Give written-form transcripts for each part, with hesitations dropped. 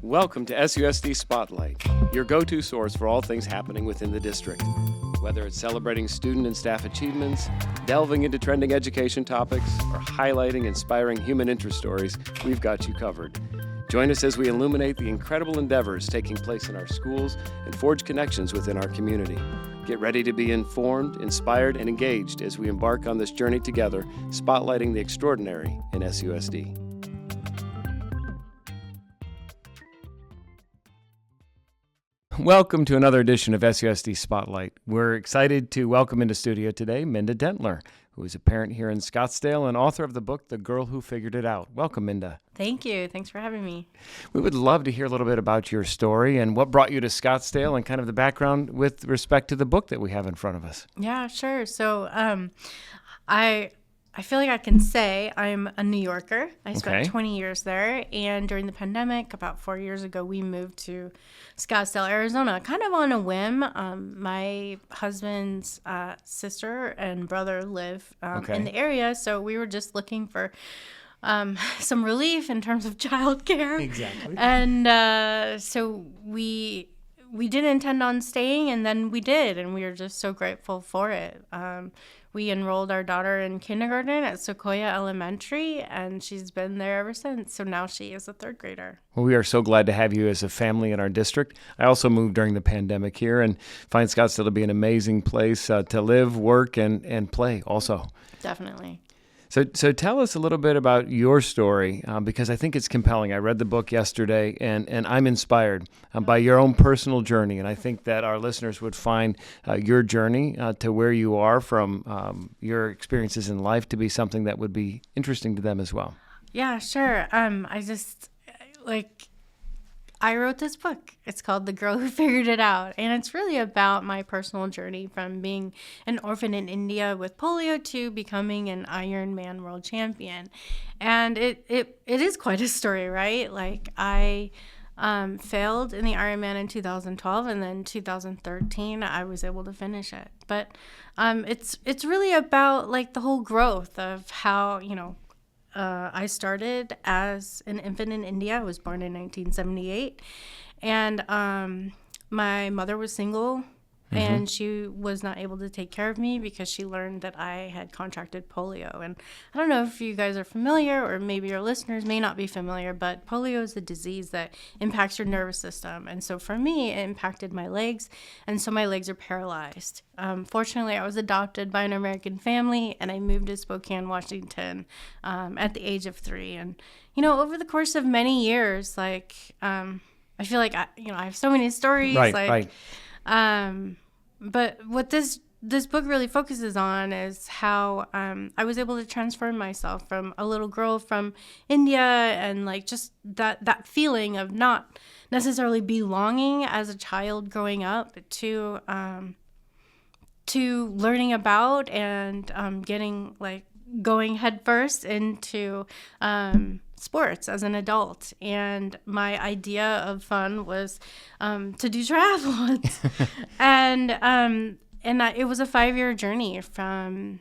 Welcome to SUSD Spotlight, your go-to source for all things happening within the district. Whether it's celebrating student and staff achievements, delving into trending education topics, or highlighting inspiring human interest stories, we've got you covered. Join us as we illuminate the incredible endeavors taking place in our schools and forge connections within our community. Get ready to be informed, inspired, and engaged as we embark on this journey together, spotlighting the extraordinary in SUSD. Welcome to another edition of SUSD Spotlight. We're excited to welcome into studio today Minda Dentler, who is a parent here in Scottsdale and author of the book, The Girl Who Figured It Out. Welcome, Minda. Thank you. Thanks for having me. We would love to hear a little bit about your story and what brought you to Scottsdale and kind of the background with respect to the book that we have in front of us. Yeah, sure. So I feel like I can say I'm a New Yorker. I spent 20 years there, and during the pandemic, about 4 years ago, we moved to Scottsdale, Arizona, kind of on a whim. My husband's sister and brother live in the area, so we were just looking for some relief in terms of childcare. Exactly. And so we didn't intend on staying, and then we did, and we were just so grateful for it. We enrolled our daughter in kindergarten at Sequoia Elementary, and she's been there ever since. So now she is a third grader. Well, we are so glad to have you as a family in our district. I also moved during the pandemic here and find Scottsdale to be an amazing place to live, work, and play also. Definitely. So tell us a little bit about your story, because I think it's compelling. I read the book yesterday, and I'm inspired by your own personal journey, and I think that our listeners would find your journey to where you are from your experiences in life to be something that would be interesting to them as well. Yeah, sure. I wrote this book. It's called The Girl Who Figured It Out. And it's really about my personal journey from being an orphan in India with polio to becoming an Ironman world champion. And it is quite a story, right? Like I failed in the Ironman in 2012, and then 2013 I was able to finish it. But it's really about like the whole growth of how, I started as an infant in India. I was born in 1978. And my mother was single, and she was not able to take care of me because she learned that I had contracted polio. And I don't know if you guys are familiar, or maybe your listeners may not be familiar, but polio is a disease that impacts your nervous system. And so for me, it impacted my legs, and so my legs are paralyzed. Fortunately, I was adopted by an American family, and I moved to Spokane, Washington at the age of 3. And, over the course of many years, I feel like, I have so many stories. Right. But what this book really focuses on is how I was able to transform myself from a little girl from India, and just that feeling of not necessarily belonging as a child growing up to learning about and getting going headfirst into sports as an adult. And my idea of fun was to do triathlons. And it was a 5-year journey from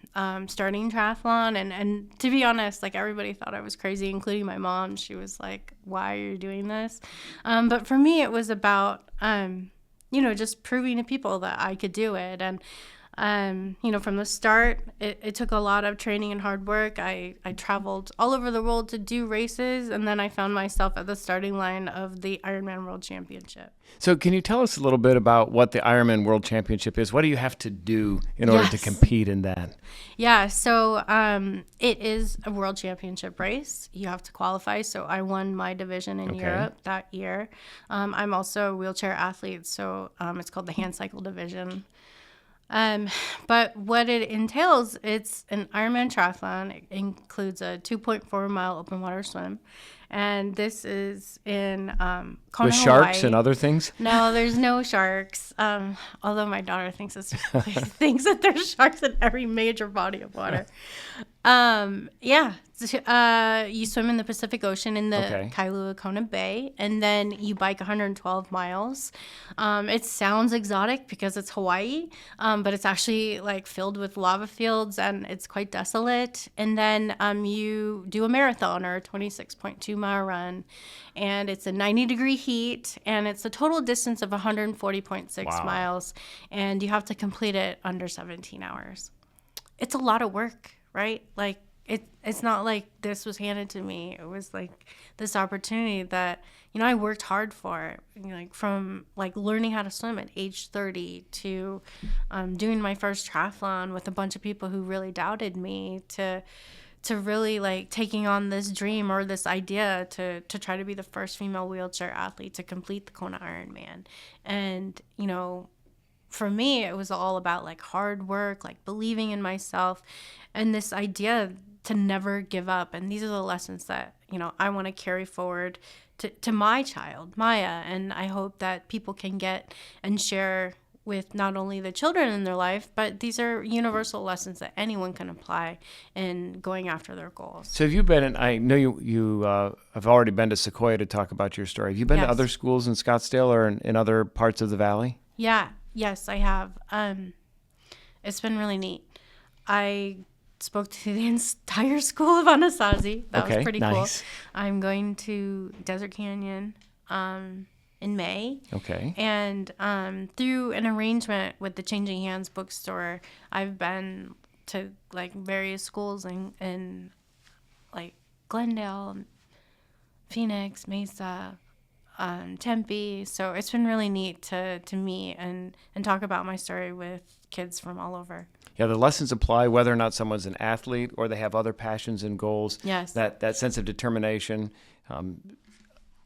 starting triathlon. And to be honest, everybody thought I was crazy, including my mom. She was like, why are you doing this? But for me, it was about, just proving to people that I could do it. And from the start, it took a lot of training and hard work. I traveled all over the world to do races, and then I found myself at the starting line of the Ironman World Championship. So can you tell us a little bit about what the Ironman World Championship is? What do you have to do in order to compete in that? Yeah, so it is a world championship race. You have to qualify. So I won my division in Europe that year. I'm also a wheelchair athlete, so it's called the hand cycle division. But what it entails, it's an Ironman triathlon. It includes a 2.4 mile open water swim. And this is in Kona, with sharks Hawaii. And other things? No, there's no sharks. Although my daughter thinks that there's sharks in every major body of water. Yeah. You swim in the Pacific Ocean in the Okay. Kailua Kona Bay, and then you bike 112 miles. It sounds exotic because it's Hawaii, but it's actually like filled with lava fields and it's quite desolate. And then you do a marathon or a 26.2-mile run, and it's a 90-degree heat, and it's a total distance of 140.6 Wow. miles, and you have to complete it under 17 hours. It's a lot of work, right? Like it's not like this was handed to me. It was like this opportunity that, I worked hard for, like from like learning how to swim at age 30 to doing my first triathlon with a bunch of people who really doubted me to really like taking on this dream or this idea to try to be the first female wheelchair athlete to complete the Kona Ironman. And, for me, it was all about like hard work, like believing in myself, and this idea to never give up. And these are the lessons that, I want to carry forward to my child, Maya. And I hope that people can get and share with not only the children in their life, but these are universal lessons that anyone can apply in going after their goals. So have you been in, I know you have already been to Sequoia to talk about your story. Have you been to Yes. other schools in Scottsdale or in other parts of the valley? Yeah. Yes, I have. It's been really neat. I spoke to the entire school of Anasazi. That was pretty nice. cool. I'm going to Desert Canyon in May. Okay. And through an arrangement with the Changing Hands bookstore, I've been to like various schools in like Glendale, Phoenix, Mesa, Tempe. So it's been really neat to meet and talk about my story with kids from all over. Yeah, the lessons apply whether or not someone's an athlete or they have other passions and goals. Yes. That sense of determination,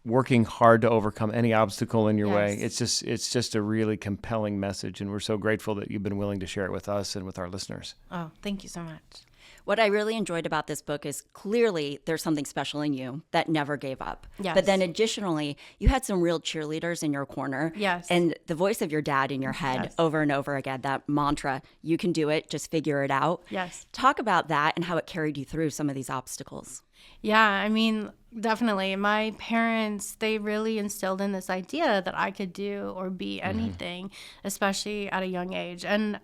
working hard to overcome any obstacle in your way. Yes. It's just a really compelling message, and we're so grateful that you've been willing to share it with us and with our listeners. Oh, thank you so much. What I really enjoyed about this book is clearly there's something special in you that never gave up. Yes. But then additionally, you had some real cheerleaders in your corner. Yes. And the voice of your dad in your head Yes. over and over again, that mantra, you can do it, just figure it out. Yes. Talk about that and how it carried you through some of these obstacles. Yeah, I mean, definitely. My parents, they really instilled in this idea that I could do or be anything, especially at a young age. And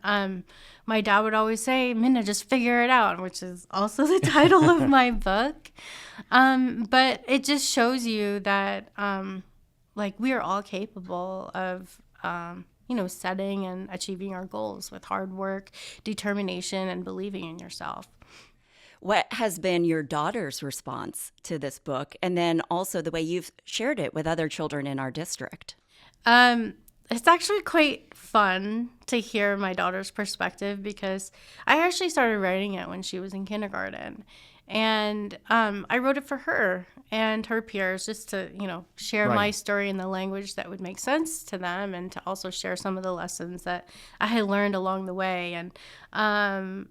my dad would always say, Minda, just figure it out, which is also the title of my book. But it just shows you that, like, we are all capable of, setting and achieving our goals with hard work, determination, and believing in yourself. What has been your daughter's response to this book? And then also the way you've shared it with other children in our district? It's actually quite fun to hear my daughter's perspective because I actually started writing it when she was in kindergarten. And I wrote it for her and her peers just to, share my story in the language that would make sense to them and to also share some of the lessons that I had learned along the way. And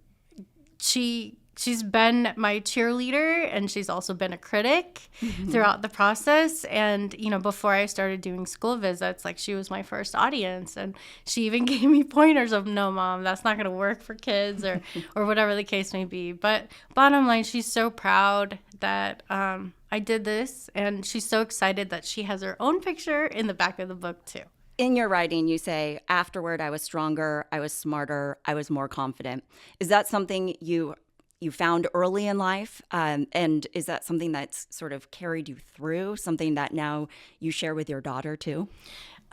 she's been my cheerleader, and she's also been a critic throughout the process. And, before I started doing school visits, like, she was my first audience, and she even gave me pointers of, no, Mom, that's not going to work for kids or whatever the case may be. But bottom line, she's so proud that I did this, and she's so excited that she has her own picture in the back of the book, too. In your writing, you say, afterward, I was stronger, I was smarter, I was more confident. Is that something you found early in life? And is that something that's sort of carried you through, something that now you share with your daughter too?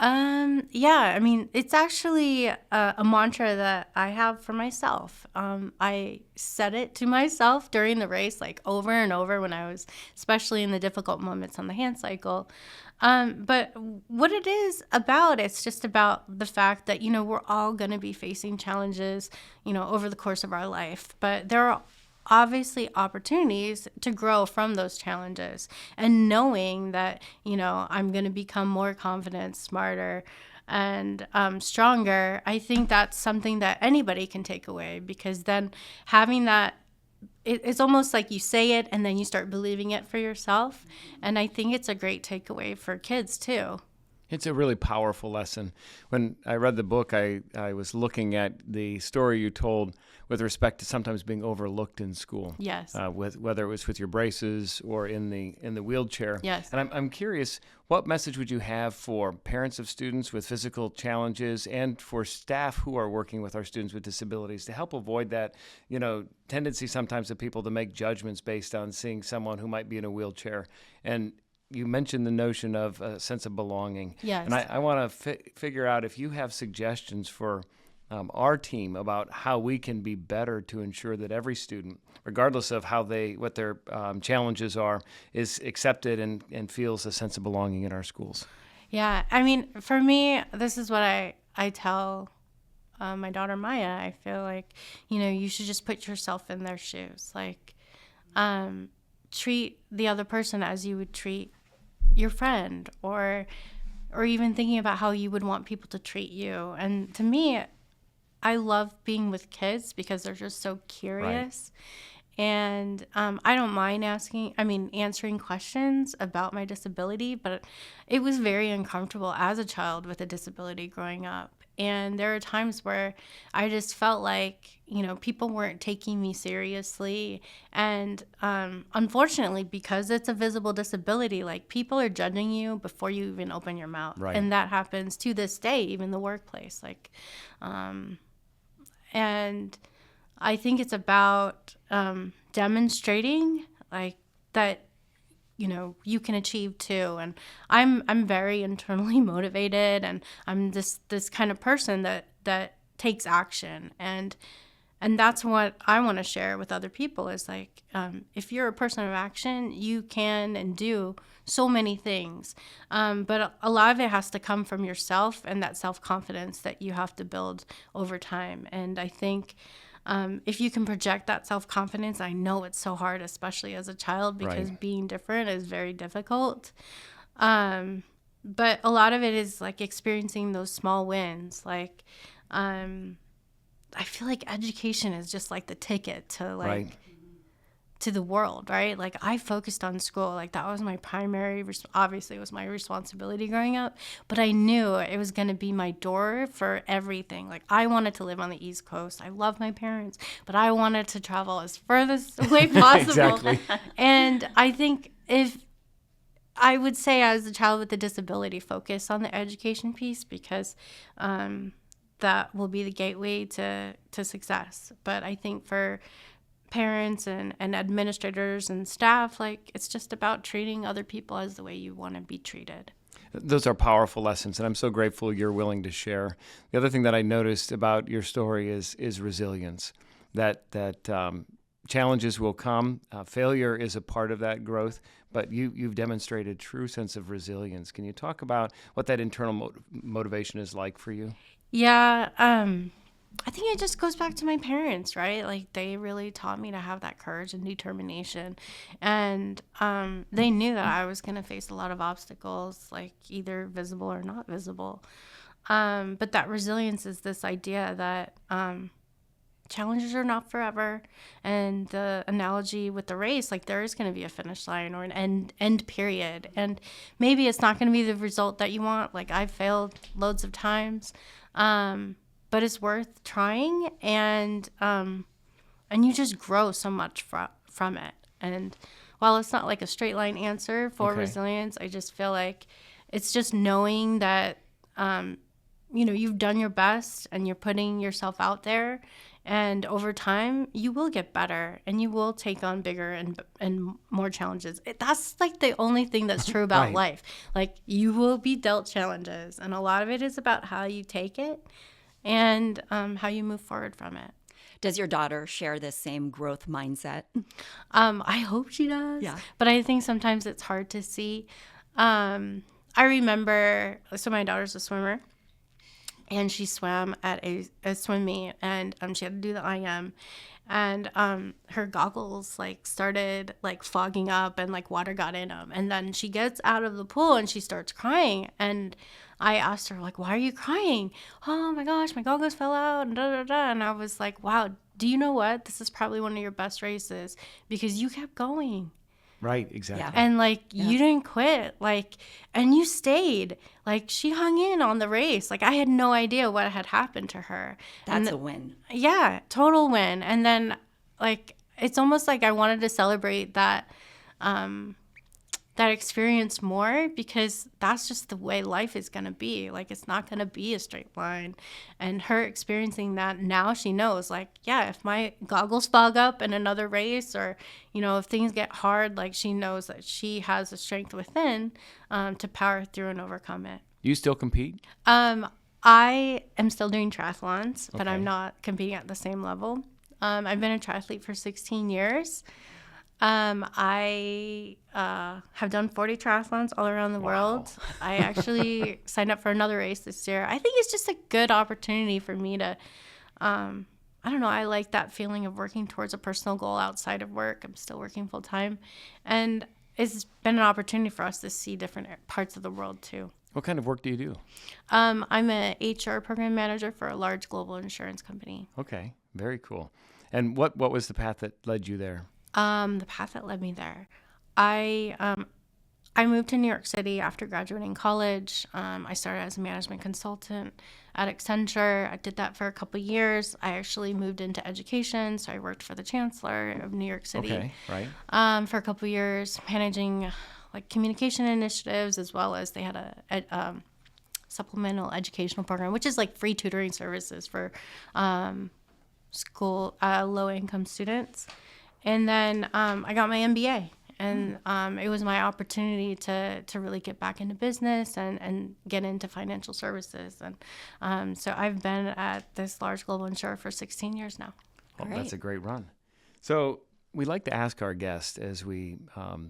Yeah, I mean, it's actually a mantra that I have for myself. I said it to myself during the race, like over and over when I was, especially in the difficult moments on the hand cycle. But what it is about, it's just about the fact that, we're all going to be facing challenges, over the course of our life. But there are obviously opportunities to grow from those challenges, and knowing that, I'm going to become more confident, smarter, and stronger. I think that's something that anybody can take away, because then having that, it's almost like you say it and then you start believing it for yourself. And I think it's a great takeaway for kids too. It's a really powerful lesson. When I read the book, I was looking at the story you told with respect to sometimes being overlooked in school. Yes. Whether it was with your braces or in the wheelchair. Yes. And I'm curious, what message would you have for parents of students with physical challenges and for staff who are working with our students with disabilities to help avoid that, tendency sometimes of people to make judgments based on seeing someone who might be in a wheelchair? And you mentioned the notion of a sense of belonging. Yes. And I want to figure out if you have suggestions for our team about how we can be better to ensure that every student, regardless of what their challenges are, is accepted and feels a sense of belonging in our schools. Yeah. I mean, for me, this is what I tell my daughter Maya. I feel like, you should just put yourself in their shoes. Like, treat the other person as you would treat your friend, or even thinking about how you would want people to treat you. And to me, I love being with kids because they're just so curious. Right. And I don't mind answering questions about my disability, but it was very uncomfortable as a child with a disability growing up. And there are times where I just felt like, people weren't taking me seriously. And unfortunately, because it's a visible disability, like, people are judging you before you even open your mouth. Right. And that happens to this day, even in the workplace. Like, and I think it's about demonstrating, like, that you can achieve too. And I'm very internally motivated, and I'm this kind of person that takes action, and that's what I want to share with other people is like, if you're a person of action, you can and do so many things, but a lot of it has to come from yourself and that self-confidence that you have to build over time. And I think if you can project that self-confidence, I know it's so hard, especially as a child, because Right. being different is very difficult. But a lot of it is like experiencing those small wins. Like, I feel like education is just like the ticket to Right. to the world, right? Like, I focused on school. Like, that was my primary, obviously it was my responsibility growing up, but I knew it was going to be my door for everything. Like, I wanted to live on the East Coast. I love my parents, but I wanted to travel as furthest away possible. Exactly. And I think if I would say, as a child with a disability, focus on the education piece, because that will be the gateway to success. But I think for parents and administrators and staff, like, it's just about treating other people as the way you want to be treated. Those are powerful lessons, and I'm so grateful you're willing to share. The other thing that I noticed about your story is resilience, that challenges will come. Failure is a part of that growth, but you've demonstrated true sense of resilience. Can you talk about what that internal motivation is like for you? Yeah, I think it just goes back to my parents, right? Like, they really taught me to have that courage and determination. And they knew that I was going to face a lot of obstacles, like either visible or not visible. But that resilience is this idea that challenges are not forever. And the analogy with the race, like, there is going to be a finish line or an end period. And maybe it's not going to be the result that you want. Like, I've failed loads of times. But it's worth trying, and you just grow so much from it. And while it's not like a straight line answer for resilience, I just feel like it's just knowing that you've done your best and you're putting yourself out there, and over time you will get better and you will take on bigger and more challenges. That's like the only thing that's true about Right. life. Like, you will be dealt challenges, and a lot of it is about how you take it and how you move forward from it. Does your daughter share this same growth mindset? I hope she does. Yeah. But I think sometimes it's hard to see. I remember, so my daughter's a swimmer, and she swam at a swim meet, and she had to do the IM. And her goggles like started like fogging up, and like water got in them. And then she gets out of the pool and she starts crying. And I asked her, like, why are you crying? Oh my gosh, my goggles fell out, and da da da. And I was like, wow, do you know what? This is probably one of your best races, because you kept going. Right, exactly. Yeah. And like you didn't quit, like, and you stayed. Like she hung in on the race. Like I had no idea what had happened to her. That's a win. Yeah, total win. And then like it's almost like I wanted to celebrate that that experience more, because that's just the way life is going to be. Like it's not going to be a straight line. And her experiencing that now, she knows, like, yeah, if my goggles fog up in another race, or if things get hard, like she knows that she has the strength within to power through and overcome it. You still compete? I am still doing triathlons, but Okay. I'm not competing at the same level. I've been a triathlete for 16 years. I have done 40 triathlons all around the world. I actually signed up for another race this year. I think it's just a good opportunity for me to, I don't know, I like that feeling of working towards a personal goal outside of work. I'm still working full time. And it's been an opportunity for us to see different parts of the world too. What kind of work do you do? I'm an HR program manager for a large global insurance company. Okay, very cool. And what was the path that led you there? The path that led me there. I moved to New York City after graduating college. I started as a management consultant at Accenture. I did that for a couple of years. I actually moved into education, so I worked for the chancellor of New York City. Okay, right. For a couple of years, managing like communication initiatives, as well as they had a supplemental educational program, which is like free tutoring services for school low-income students. And then I got my MBA, and it was my opportunity to really get back into business and get into financial services. And so I've been at this large global insurer for 16 years now. Well, Great. that's a great run. So we like to ask our guests, as we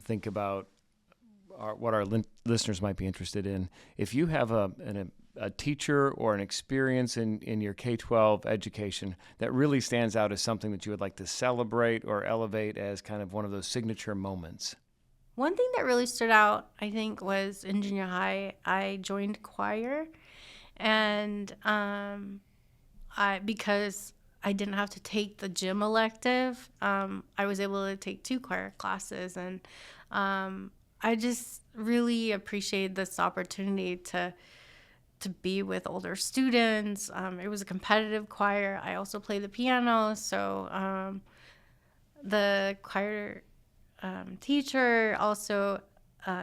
think about what our listeners might be interested in, if you have a teacher or an experience in your K-12 education that really stands out as something that you would like to celebrate or elevate as kind of one of those signature moments. One thing that really stood out, I think, was in junior high, I joined choir, and because I didn't have to take the gym elective, I was able to take 2 choir classes, and I just really appreciated this opportunity to be with older students. It was a competitive choir. I also play the piano, so the choir teacher also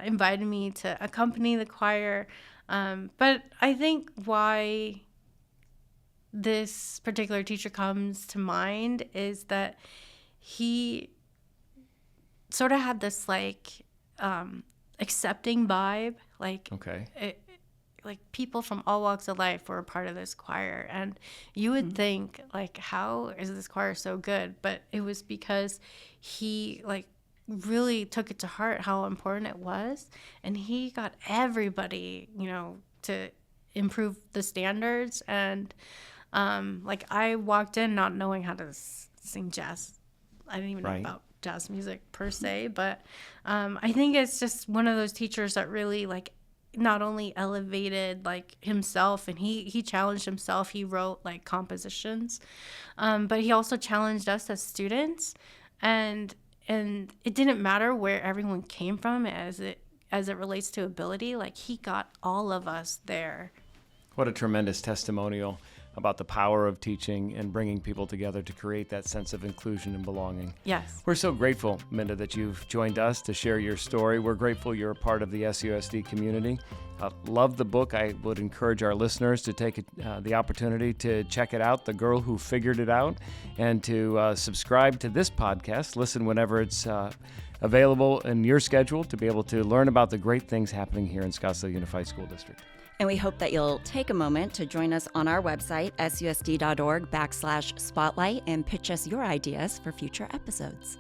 invited me to accompany the choir. But I think why this particular teacher comes to mind is that he sort of had this like accepting vibe, like Okay. like people from all walks of life were a part of this choir, and you would think like, how is this choir so good? But it was because he like really took it to heart how important it was, and he got everybody to improve the standards. And like I walked in not knowing how to sing jazz. I didn't even know about jazz music per se, but I think it's just one of those teachers that really like not only elevated like himself, and he challenged himself. He wrote like compositions, but he also challenged us as students, and it didn't matter where everyone came from as it relates to ability. Like he got all of us there. What a tremendous testimonial about the power of teaching and bringing people together to create that sense of inclusion and belonging. Yes. We're so grateful, Minda, that you've joined us to share your story. We're grateful you're a part of the SUSD community. Love the book. I would encourage our listeners to take the opportunity to check it out, The Girl Who Figured It Out, and to subscribe to this podcast. Listen whenever it's available in your schedule to be able to learn about the great things happening here in Scottsdale Unified School District. And we hope that you'll take a moment to join us on our website, susd.org/spotlight, and pitch us your ideas for future episodes.